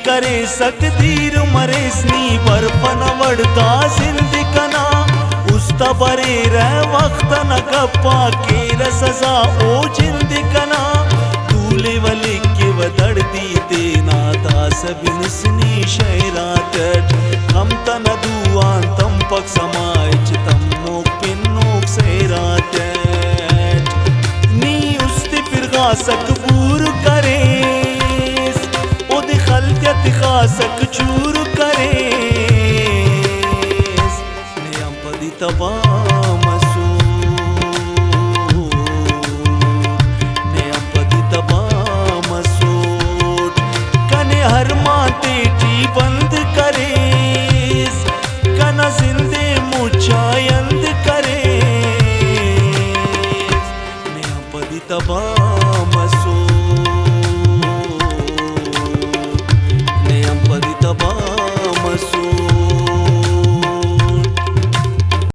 करे सकदीर मरेसनी बर्फन वड़ता जिंदकना उस्ता बरे रह वक्त न गप्पा केर सजा ओ जिंदकना तूले वले के वदड़ दी देना दास बिनसनी शहरात हम तन